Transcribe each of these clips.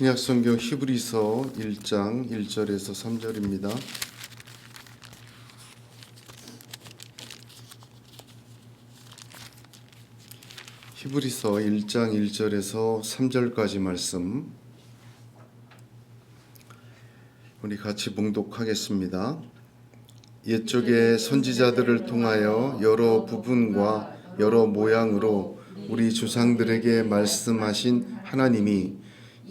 신약성경 히브리서 1장 1절에서 3절입니다. 히브리서 1장 1절에서 3절까지 말씀 우리 같이 봉독하겠습니다. 옛적에 선지자들을 통하여 여러 부분과 여러 모양으로 우리 조상들에게 말씀하신 하나님이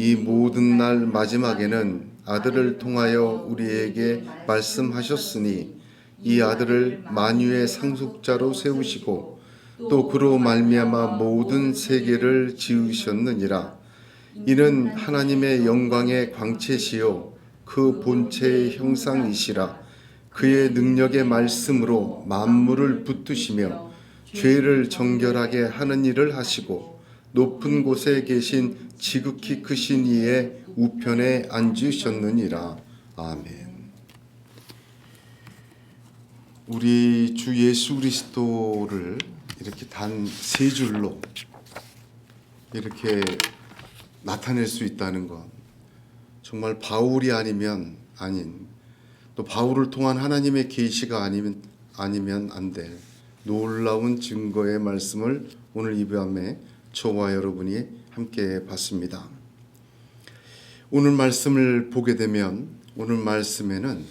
이 모든 날 마지막에는 아들을 통하여 우리에게 말씀하셨으니 이 아들을 만유의 상속자로 세우시고 또 그로 말미암아 모든 세계를 지으셨느니라. 이는 하나님의 영광의 광채시요 그 본체의 형상이시라. 그의 능력의 말씀으로 만물을 붙드시며 죄를 정결하게 하는 일을 하시고 높은 곳에 계신 지극히 크신 이의 우편에 앉으셨느니라. 아멘. 우리 주 예수 그리스도를 이렇게 단 세 줄로 이렇게 나타낼 수 있다는 것, 정말 바울이 아니면 아닌, 또 바울을 통한 하나님의 계시가 아니면 안 될 놀라운 증거의 말씀을 오늘 이 밤에 저와 여러분이 함께 봤습니다. 오늘 말씀을 보게 되면 오늘 말씀에는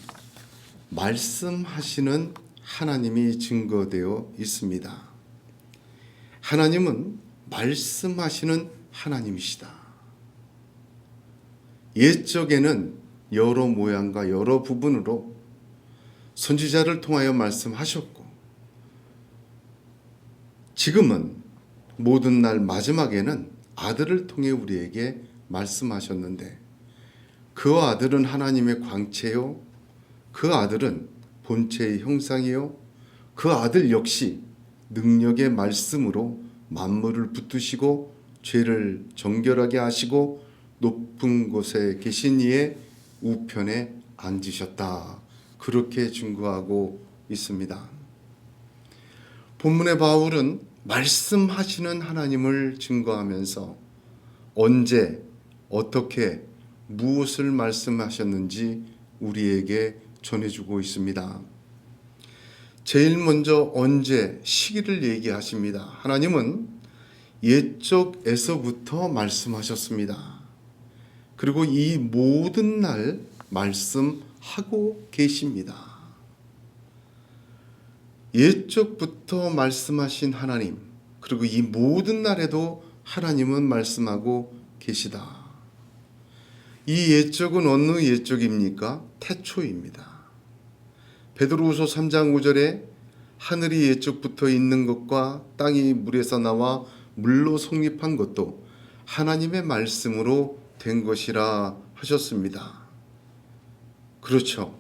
말씀하시는 하나님이 증거되어 있습니다. 하나님은 말씀하시는 하나님이시다. 옛적에는 여러 모양과 여러 부분으로 선지자를 통하여 말씀하셨고, 지금은 모든 날 마지막에는 아들을 통해 우리에게 말씀하셨는데, 그 아들은 하나님의 광채요, 그 아들은 본체의 형상이요, 그 아들 역시 능력의 말씀으로 만물을 붙드시고 죄를 정결하게 하시고 높은 곳에 계신 이의 우편에 앉으셨다. 그렇게 증거하고 있습니다. 본문의 바울은 말씀하시는 하나님을 증거하면서 언제, 어떻게, 무엇을 말씀하셨는지 우리에게 전해주고 있습니다. 제일 먼저 언제, 시기를 얘기하십니다. 하나님은 옛적에서부터 말씀하셨습니다. 그리고 이 모든 날 말씀하고 계십니다. 옛적부터 말씀하신 하나님, 그리고 이 모든 날에도 하나님은 말씀하고 계시다. 이 옛적은 어느 옛적입니까? 태초입니다. 베드로후서 3장 5절에 하늘이 옛적부터 있는 것과 땅이 물에서 나와 물로 성립한 것도 하나님의 말씀으로 된 것이라 하셨습니다. 그렇죠.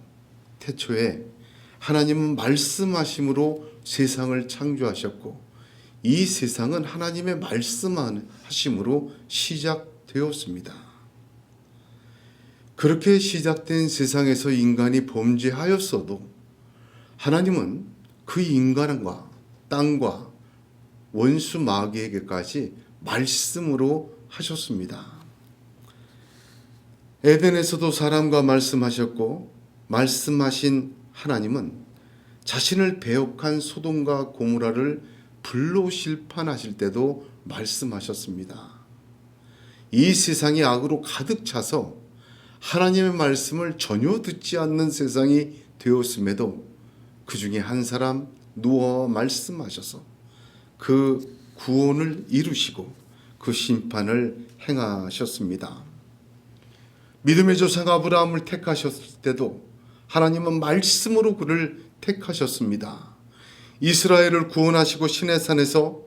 태초에 하나님은 말씀하심으로 세상을 창조하셨고, 이 세상은 하나님의 말씀하심으로 시작되었습니다. 그렇게 시작된 세상에서 인간이 범죄하였어도 하나님은 그 인간과 땅과 원수 마귀에게까지 말씀으로 하셨습니다. 에덴에서도 사람과 말씀하셨고, 말씀하신 하나님은 자신을 배역한 소돔과 고모라를 불로 심판하실 때도 말씀하셨습니다. 이 세상이 악으로 가득 차서 하나님의 말씀을 전혀 듣지 않는 세상이 되었음에도 그 중에 한 사람 노아와 말씀하셔서 그 구원을 이루시고 그 심판을 행하셨습니다. 믿음의 조상 아브라함을 택하셨을 때도 하나님은 말씀으로 그를 택하셨습니다. 이스라엘을 구원하시고 시내산에서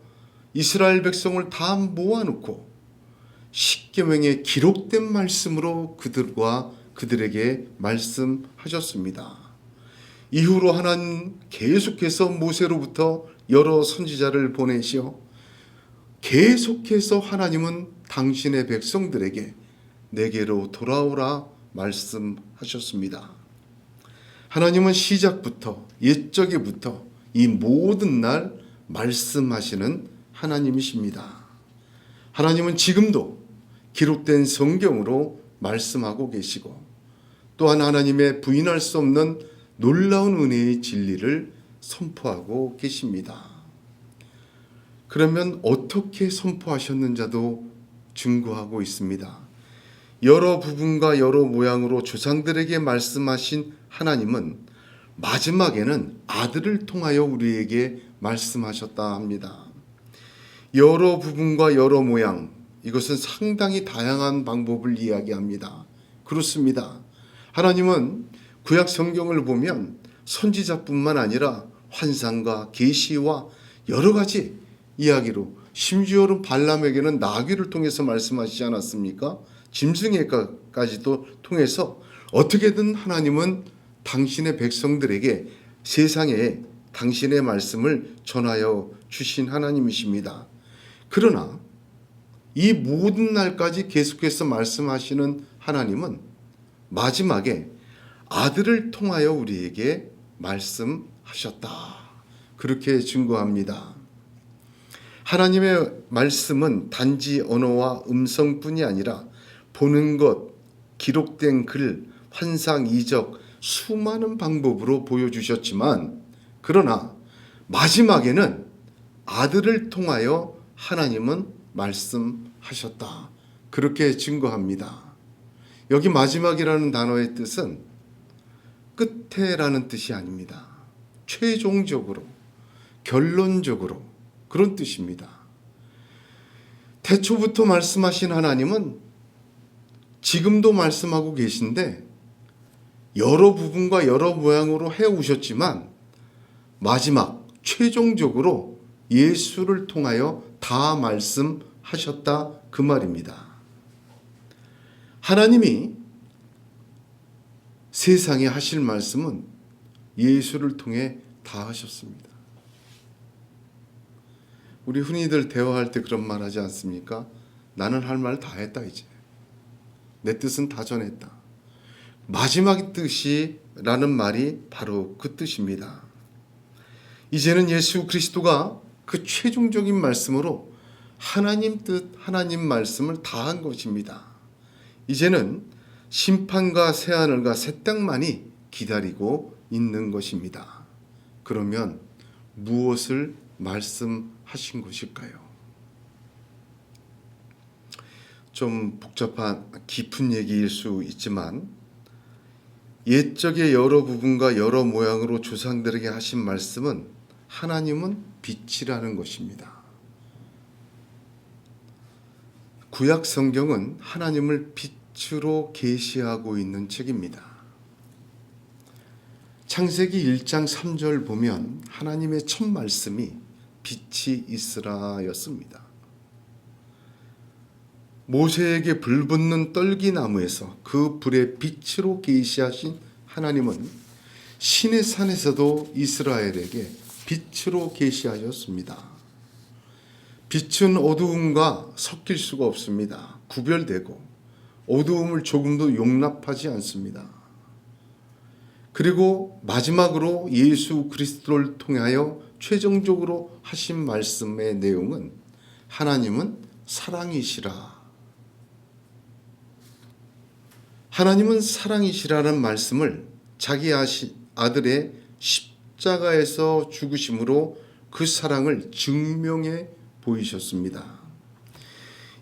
이스라엘 백성을 다 모아놓고 십계명에 기록된 말씀으로 그들에게 말씀하셨습니다. 이후로 하나님 계속해서 모세로부터 여러 선지자를 보내시어 계속해서 하나님은 당신의 백성들에게 내게로 돌아오라 말씀하셨습니다. 하나님은 시작부터, 옛적에부터 이 모든 날 말씀하시는 하나님이십니다. 하나님은 지금도 기록된 성경으로 말씀하고 계시고, 또한 하나님의 부인할 수 없는 놀라운 은혜의 진리를 선포하고 계십니다. 그러면 어떻게 선포하셨는지도 증거하고 있습니다. 여러 부분과 여러 모양으로 조상들에게 말씀하신 하나님은 마지막에는 아들을 통하여 우리에게 말씀하셨다 합니다. 여러 부분과 여러 모양, 이것은 상당히 다양한 방법을 이야기합니다. 그렇습니다. 하나님은 구약 성경을 보면 선지자뿐만 아니라 환상과 계시와 여러 가지 이야기로, 심지어는 발람에게는 나귀를 통해서 말씀하시지 않았습니까? 짐승에까지도 통해서 어떻게든 하나님은 당신의 백성들에게 세상에 당신의 말씀을 전하여 주신 하나님이십니다. 그러나 이 모든 날까지 계속해서 말씀하시는 하나님은 마지막에 아들을 통하여 우리에게 말씀하셨다, 그렇게 증거합니다. 하나님의 말씀은 단지 언어와 음성뿐이 아니라 보는 것, 기록된 글, 환상, 이적, 수많은 방법으로 보여주셨지만, 그러나 마지막에는 아들을 통하여 하나님은 말씀하셨다, 그렇게 증거합니다. 여기 마지막이라는 단어의 뜻은 끝에라는 뜻이 아닙니다. 최종적으로, 결론적으로, 그런 뜻입니다. 태초부터 말씀하신 하나님은 지금도 말씀하고 계신데 여러 부분과 여러 모양으로 해오셨지만 마지막 최종적으로 예수를 통하여 다 말씀하셨다, 그 말입니다. 하나님이 세상에 하실 말씀은 예수를 통해 다 하셨습니다. 우리 흔히들 대화할 때 그런 말 하지 않습니까? 나는 할 말 다 했다, 이제. 내 뜻은 다 전했다. 마지막 뜻이라는 말이 바로 그 뜻입니다. 이제는 예수 그리스도가 그 최종적인 말씀으로 하나님 뜻, 하나님 말씀을 다 한 것입니다. 이제는 심판과 새하늘과 새 땅만이 기다리고 있는 것입니다. 그러면 무엇을 말씀하신 것일까요? 좀 복잡한 깊은 얘기일 수 있지만 옛적의 여러 부분과 여러 모양으로 조상들에게 하신 말씀은 하나님은 빛이라는 것입니다. 구약 성경은 하나님을 빛으로 계시하고 있는 책입니다. 창세기 1장 3절 보면 하나님의 첫 말씀이 빛이 있으라였습니다. 모세에게 불 붙는 떨기나무에서 그 불의 빛으로 계시하신 하나님은 시내 산에서도 이스라엘에게 빛으로 계시하셨습니다. 빛은 어두움과 섞일 수가 없습니다. 구별되고 어두움을 조금도 용납하지 않습니다. 그리고 마지막으로 예수 그리스도를 통하여 최종적으로 하신 말씀의 내용은 하나님은 사랑이시라. 하나님은 사랑이시라는 말씀을 자기 아들의 십자가에서 죽으심으로 그 사랑을 증명해 보이셨습니다.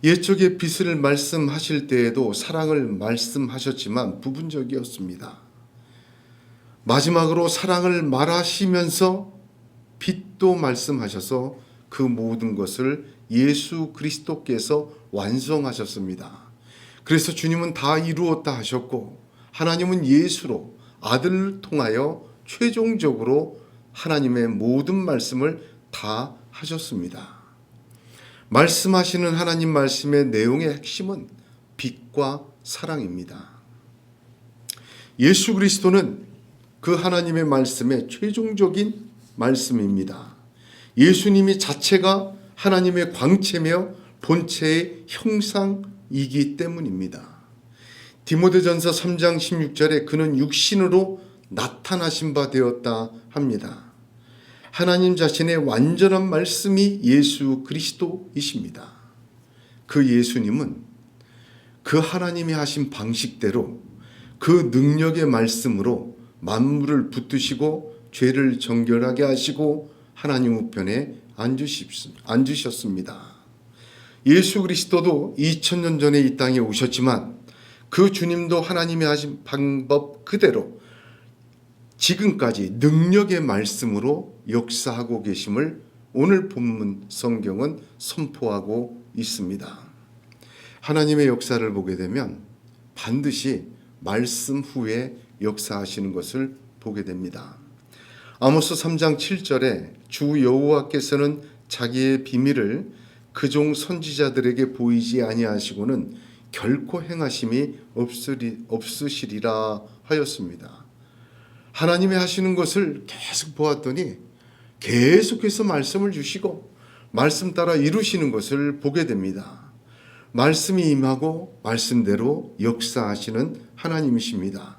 옛적의 빛을 말씀하실 때에도 사랑을 말씀하셨지만 부분적이었습니다. 마지막으로 사랑을 말하시면서 빛도 말씀하셔서 그 모든 것을 예수 그리스도께서 완성하셨습니다. 그래서 주님은 다 이루었다 하셨고 하나님은 예수로 아들을 통하여 최종적으로 하나님의 모든 말씀을 다 하셨습니다. 말씀하시는 하나님 말씀의 내용의 핵심은 빛과 사랑입니다. 예수 그리스도는 그 하나님의 말씀의 최종적인 말씀입니다. 예수님이 자체가 하나님의 광채며 본체의 형상이기 때문입니다. 디모데전서 3장 16절에 그는 육신으로 나타나신 바 되었다 합니다. 하나님 자신의 완전한 말씀이 예수 그리스도이십니다. 그 예수님은 그 하나님이 하신 방식대로 그 능력의 말씀으로 만물을 붙드시고 죄를 정결하게 하시고 하나님 우편에 앉으셨습니다. 예수 그리스도도 2000년 전에 이 땅에 오셨지만 그 주님도 하나님이 하신 방법 그대로 지금까지 능력의 말씀으로 역사하고 계심을 오늘 본문 성경은 선포하고 있습니다. 하나님의 역사를 보게 되면 반드시 말씀 후에 역사하시는 것을 보게 됩니다. 아모스 3장 7절에 주 여호와께서는 자기의 비밀을 그종 선지자들에게 보이지 아니하시고는 결코 행하심이 없으시리라 하였습니다. 하나님이 하시는 것을 계속 보았더니 계속해서 말씀을 주시고 말씀 따라 이루시는 것을 보게 됩니다. 말씀이 임하고 말씀대로 역사하시는 하나님이십니다.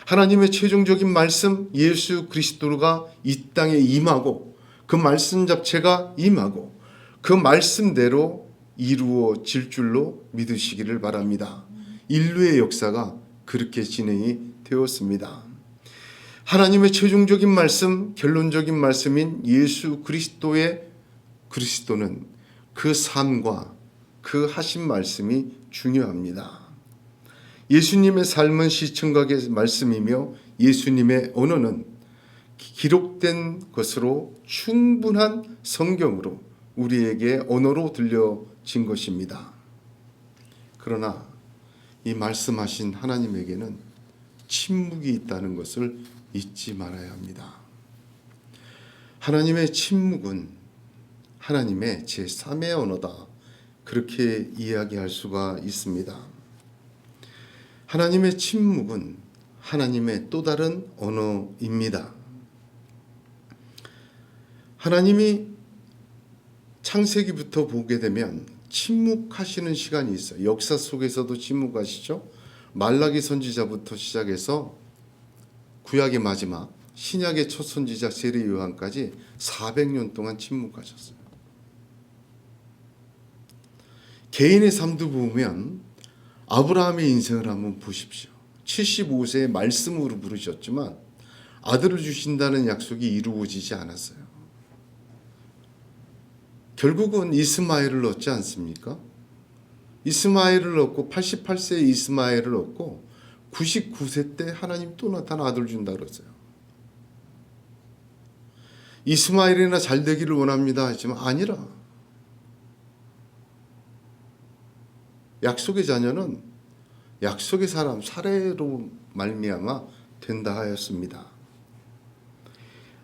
하나님의 최종적인 말씀 예수 그리스도가 이 땅에 임하고 그 말씀 자체가 임하고 그 말씀대로 이루어질 줄로 믿으시기를 바랍니다. 인류의 역사가 그렇게 진행이 되었습니다. 하나님의 최종적인 말씀, 결론적인 말씀인 예수 그리스도는 그 삶과 그 하신 말씀이 중요합니다. 예수님의 삶은 시청각의 말씀이며 예수님의 언어는 기록된 것으로 충분한 성경으로 우리에게 언어로 들려진 것입니다. 그러나 이 말씀하신 하나님에게는 침묵이 있다는 것을 잊지 말아야 합니다. 하나님의 침묵은 하나님의 제3의 언어다. 그렇게 이야기할 수가 있습니다. 하나님의 침묵은 하나님의 또 다른 언어입니다. 하나님이 창세기부터 보게 되면 침묵하시는 시간이 있어요. 역사 속에서도 침묵하시죠. 말라기 선지자부터 시작해서 구약의 마지막 신약의 첫 선지자 세례 요한까지 400년 동안 침묵하셨어요. 개인의 삶도 보면 아브라함의 인생을 한번 보십시오. 75세에 말씀으로 부르셨지만 아들을 주신다는 약속이 이루어지지 않았어요. 결국은 이스마엘을 얻지 않습니까? 이스마엘을 얻고 88세에 이스마엘을 얻고 99세 때 하나님 또 나타나 아들 준다 그랬어요. 이스마엘이나 잘 되기를 원합니다 하지만 아니라 약속의 자녀는 약속의 사람 사례로 말미암아 된다 하였습니다.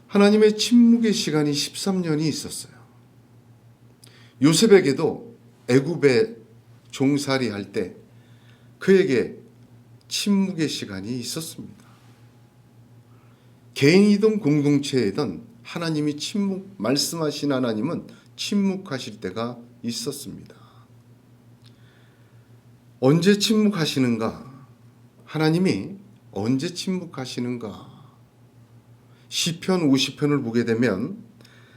하나님의 침묵의 시간이 13년이 있었어요. 요셉에게도 애굽에 종살이 할 때 그에게 침묵의 시간이 있었습니다. 개인이든 공동체이든 하나님이 말씀하신 하나님은 침묵하실 때가 있었습니다. 언제 침묵하시는가? 하나님이 언제 침묵하시는가? 시편 50편을 보게 되면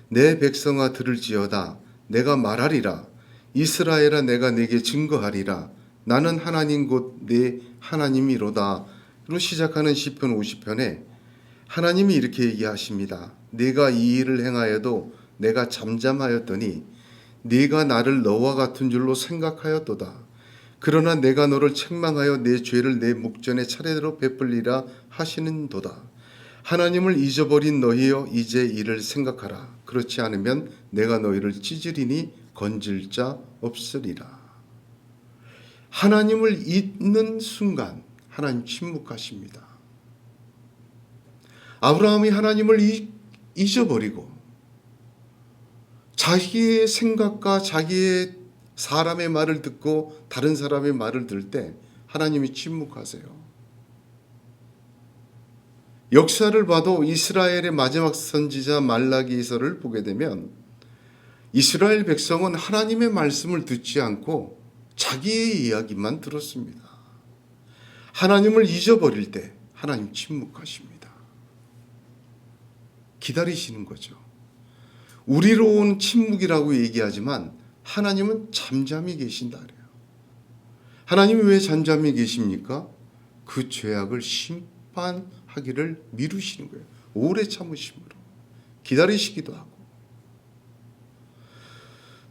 내 백성아 들을지어다 내가 말하리라 이스라엘아 내가 내게 증거하리라 나는 하나님 곧 내 하나님이로다 로 시작하는 시편 50편에 하나님이 이렇게 얘기하십니다. 내가 이 일을 행하여도 내가 잠잠하였더니 네가 나를 너와 같은 줄로 생각하였도다. 그러나 내가 너를 책망하여 내 죄를 내 목전에 차례대로 베풀리라 하시는도다. 하나님을 잊어버린 너희여 이제 이를 생각하라. 그렇지 않으면 내가 너희를 찢으리니 건질 자 없으리라. 하나님을 잊는 순간 하나님 침묵하십니다. 아브라함이 하나님을 잊어버리고 자기의 생각과 자기의 사람의 말을 듣고 다른 사람의 말을 들을 때 하나님이 침묵하세요. 역사를 봐도 이스라엘의 마지막 선지자 말라기서를 보게 되면 이스라엘 백성은 하나님의 말씀을 듣지 않고 자기의 이야기만 들었습니다. 하나님을 잊어버릴 때 하나님 침묵하십니다. 기다리시는 거죠. 우리로 온 침묵이라고 얘기하지만 하나님은 잠잠히 계신다 그래요. 하나님이 왜 잠잠히 계십니까? 그 죄악을 심판하기를 미루시는 거예요. 오래 참으심으로 기다리시기도 하고.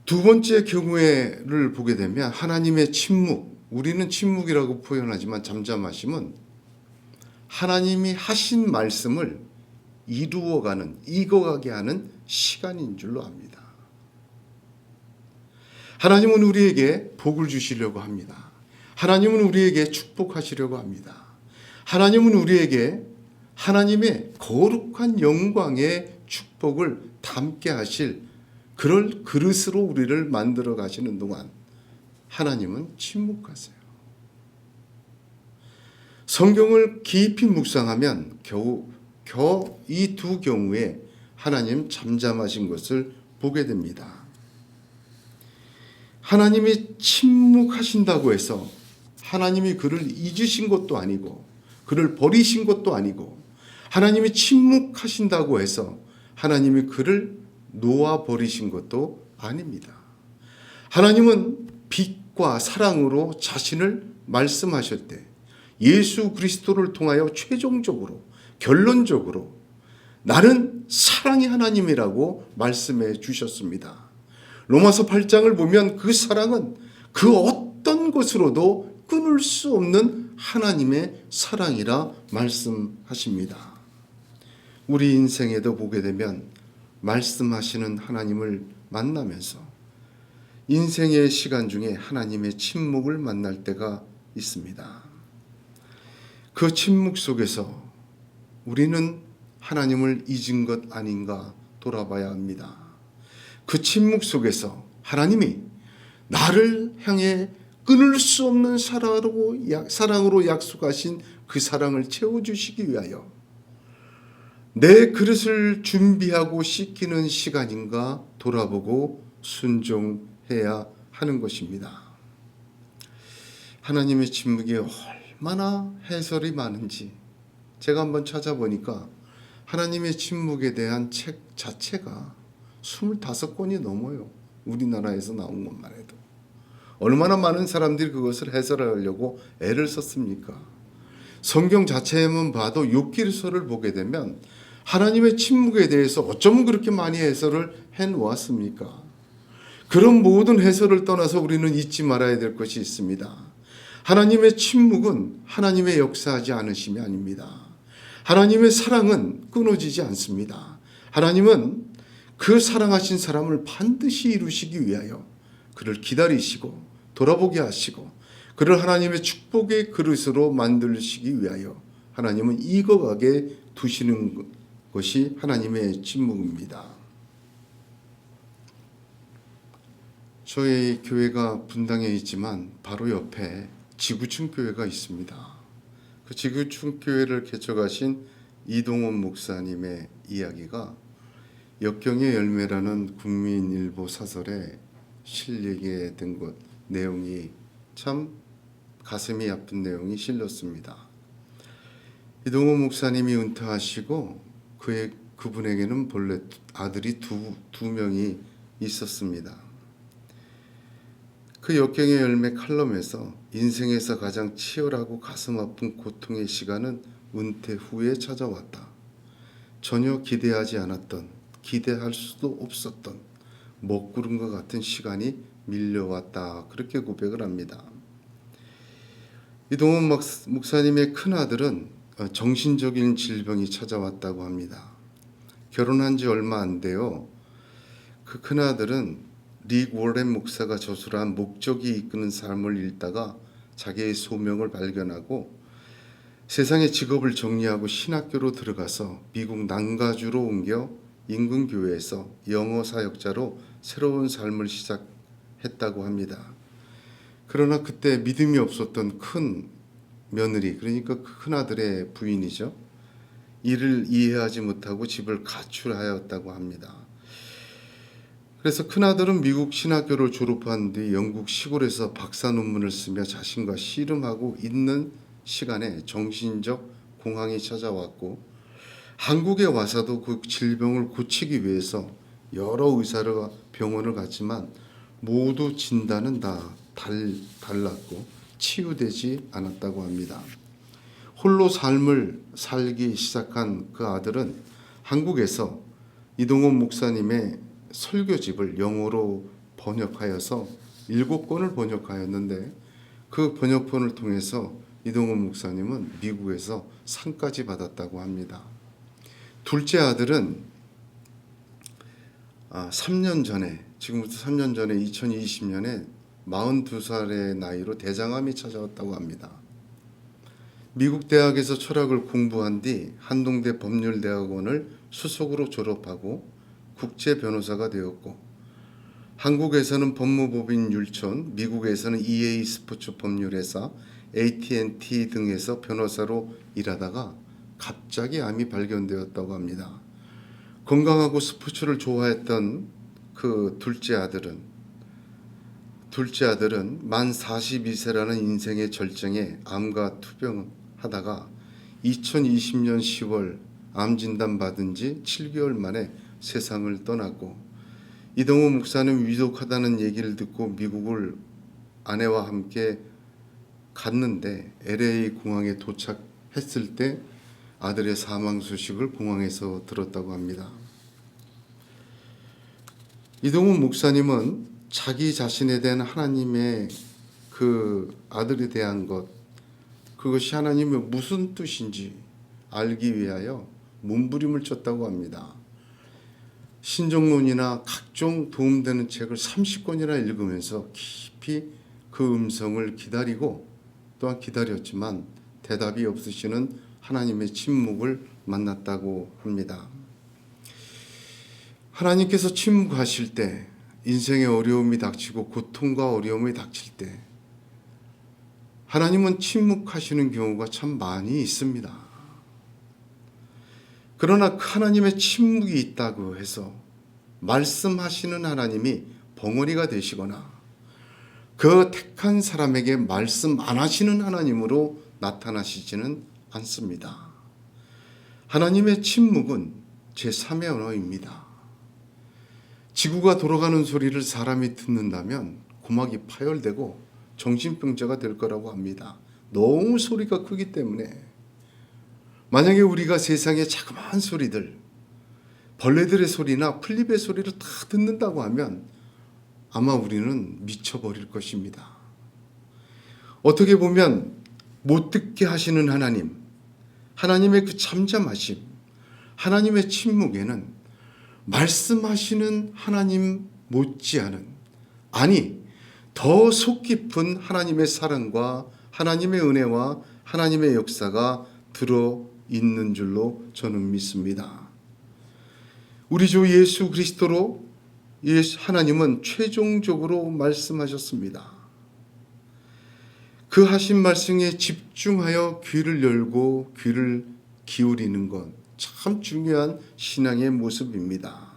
두 번째 경우를 보게 되면 하나님의 침묵, 우리는 침묵이라고 표현하지만 잠잠하심은 하나님이 하신 말씀을 이루어가는, 익어가게 하는 시간인 줄로 압니다. 하나님은 우리에게 복을 주시려고 합니다. 하나님은 우리에게 축복하시려고 합니다. 하나님은 우리에게 하나님의 거룩한 영광의 축복을 담게 하실 그럴 그릇으로 우리를 만들어 가시는 동안 하나님은 침묵하세요. 성경을 깊이 묵상하면 겨우 이 두 경우에 하나님 잠잠하신 것을 보게 됩니다. 하나님이 침묵하신다고 해서 하나님이 그를 잊으신 것도 아니고 그를 버리신 것도 아니고 하나님이 침묵하신다고 해서 하나님이 그를 놓아 버리신 것도 아닙니다. 하나님은 빛과 사랑으로 자신을 말씀하실 때 예수 그리스도를 통하여 최종적으로 결론적으로 나는 사랑의 하나님이라고 말씀해 주셨습니다. 로마서 8장을 보면 그 사랑은 그 어떤 것으로도 끊을 수 없는 하나님의 사랑이라 말씀하십니다. 우리 인생에도 보게 되면 말씀하시는 하나님을 만나면서 인생의 시간 중에 하나님의 침묵을 만날 때가 있습니다. 그 침묵 속에서 우리는 하나님을 잊은 것 아닌가 돌아봐야 합니다. 그 침묵 속에서 하나님이 나를 향해 끊을 수 없는 사랑으로 약속하신 그 사랑을 채워주시기 위하여 내 그릇을 준비하고 씻기는 시간인가 돌아보고 순종해야 하는 것입니다. 하나님의 침묵이 얼마나 해설이 많은지 제가 한번 찾아보니까 하나님의 침묵에 대한 책 자체가 25권이 넘어요. 우리나라에서 나온 것만 해도. 얼마나 많은 사람들이 그것을 해설하려고 애를 썼습니까? 성경 자체에만 봐도 욥기서를 보게 되면 하나님의 침묵에 대해서 어쩌면 그렇게 많이 해설을 해놓았습니까? 그런 모든 해설을 떠나서 우리는 잊지 말아야 될 것이 있습니다. 하나님의 침묵은 하나님의 역사하지 않으심이 아닙니다. 하나님의 사랑은 끊어지지 않습니다. 하나님은 그 사랑하신 사람을 반드시 이루시기 위하여 그를 기다리시고 돌아보게 하시고 그를 하나님의 축복의 그릇으로 만드시기 위하여 하나님은 익어가게 두시는 것이 하나님의 침묵입니다. 저희 교회가 분당에 있지만 바로 옆에 지구촌 교회가 있습니다. 그 지구촌 교회를 개척하신 이동원 목사님의 이야기가 역경의 열매라는 국민일보 사설에 실리게 된 것 내용이 참 가슴이 아픈 내용이 실렸습니다. 이동원 목사님이 은퇴하시고 그분에게는 본래 아들이 두 명이 있었습니다. 그 역경의 열매 칼럼에서 인생에서 가장 치열하고 가슴 아픈 고통의 시간은 은퇴 후에 찾아왔다. 전혀 기대하지 않았던, 기대할 수도 없었던 먹구름과 같은 시간이 밀려왔다. 그렇게 고백을 합니다. 이동원 목사님의 큰아들은 정신적인 질병이 찾아왔다고 합니다. 결혼한 지 얼마 안 돼요. 그 큰아들은 릭 워렌 목사가 저술한 목적이 이끄는 삶을 읽다가 자기의 소명을 발견하고 세상의 직업을 정리하고 신학교로 들어가서 미국 난가주로 옮겨 인근 교회에서 영어 사역자로 새로운 삶을 시작했다고 합니다. 그러나 그때 믿음이 없었던 큰 며느리, 그러니까 큰아들의 부인이죠. 이를 이해하지 못하고 집을 가출하였다고 합니다. 그래서 큰아들은 미국 신학교를 졸업한 뒤 영국 시골에서 박사 논문을 쓰며 자신과 씨름하고 있는 시간에 정신적 공황이 찾아왔고 한국에 와서도 그 질병을 고치기 위해서 여러 의사와 병원을 갔지만 모두 진단은 다 달랐고 치유되지 않았다고 합니다. 홀로 삶을 살기 시작한 그 아들은 한국에서 이동원 목사님의 설교집을 영어로 번역하여서 7권을 번역하였는데 그 번역본을 통해서 이동원 목사님은 미국에서 상까지 받았다고 합니다. 둘째 아들은 3년 전에, 지금부터 3년 전에 2020년에 42살의 나이로 대장암이 찾아왔다고 합니다. 미국 대학에서 철학을 공부한 뒤 한동대 법률대학원을 수석으로 졸업하고 국제 변호사가 되었고, 한국에서는 법무법인 율촌, 미국에서는 EA 스포츠 법률회사, AT&T 등에서 변호사로 일하다가 갑자기 암이 발견되었다고 합니다. 건강하고 스포츠를 좋아했던 그 둘째 아들은 만 42세라는 인생의 절정에 암과 투병하다가 2020년 10월 암 진단 받은 지 7개월 만에 세상을 떠났고, 이동호 목사는 위독하다는 얘기를 듣고 미국을 아내와 함께 갔는데 LA 공항에 도착했을 때 아들의 사망 소식을 공항에서 들었다고 합니다. 이동호 목사님은 자기 자신에 대한 하나님의 그 아들에 대한 것, 그것이 하나님의 무슨 뜻인지 알기 위하여 몸부림을 쳤다고 합니다. 신정론이나 각종 도움되는 책을 30권이나 읽으면서 깊이 그 음성을 기다리고 또한 기다렸지만 대답이 없으시는 하나님의 침묵을 만났다고 합니다. 하나님께서 침묵하실 때, 인생의 어려움이 닥치고 고통과 어려움이 닥칠 때 하나님은 침묵하시는 경우가 참 많이 있습니다. 그러나 하나님의 침묵이 있다고 해서 말씀하시는 하나님이 벙어리가 되시거나 그 택한 사람에게 말씀 안 하시는 하나님으로 나타나시지는 않습니다. 하나님의 침묵은 제3의 언어입니다. 지구가 돌아가는 소리를 사람이 듣는다면 고막이 파열되고 정신병자가 될 거라고 합니다. 너무 소리가 크기 때문에. 만약에 우리가 세상의 자그마한 소리들, 벌레들의 소리나 풀잎의 소리를 다 듣는다고 하면 아마 우리는 미쳐버릴 것입니다. 어떻게 보면 못 듣게 하시는 하나님, 하나님의 그 잠잠하심, 하나님의 침묵에는 말씀하시는 하나님 못지않은, 아니 더 속 깊은 하나님의 사랑과 하나님의 은혜와 하나님의 역사가 들어 있는 줄로 저는 믿습니다. 우리 주 예수 그리스도로 하나님은 최종적으로 말씀하셨습니다. 그 하신 말씀에 집중하여 귀를 열고 귀를 기울이는 것, 참 중요한 신앙의 모습입니다.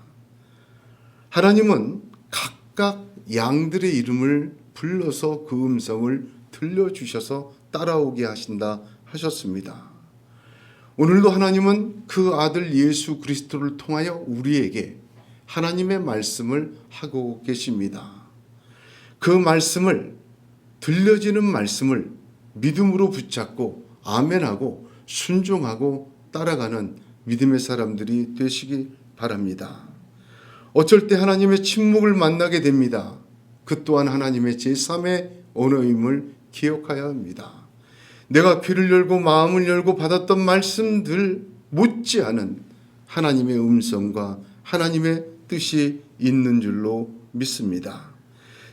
하나님은 각각 양들의 이름을 불러서 그 음성을 들려주셔서 따라오게 하신다 하셨습니다. 오늘도 하나님은 그 아들 예수 그리스도를 통하여 우리에게 하나님의 말씀을 하고 계십니다. 그 말씀을, 들려지는 말씀을 믿음으로 붙잡고 아멘하고 순종하고 따라가는 믿음의 사람들이 되시기 바랍니다. 어쩔 때 하나님의 침묵을 만나게 됩니다. 그 또한 하나님의 제3의 언어임을 기억해야 합니다. 내가 귀를 열고 마음을 열고 받았던 말씀들 못지않은 하나님의 음성과 하나님의 뜻이 있는 줄로 믿습니다.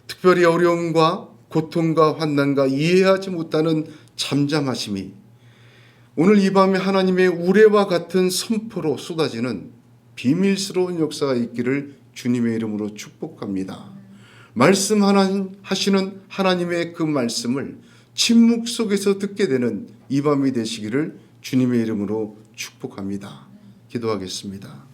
특별히 어려움과 고통과 환난과 이해하지 못하는 잠잠하심이 오늘 이 밤에 하나님의 우레와 같은 선포로 쏟아지는 비밀스러운 역사가 있기를 주님의 이름으로 축복합니다. 말씀하시는 하나님의 그 말씀을 침묵 속에서 듣게 되는 이 밤이 되시기를 주님의 이름으로 축복합니다. 기도하겠습니다.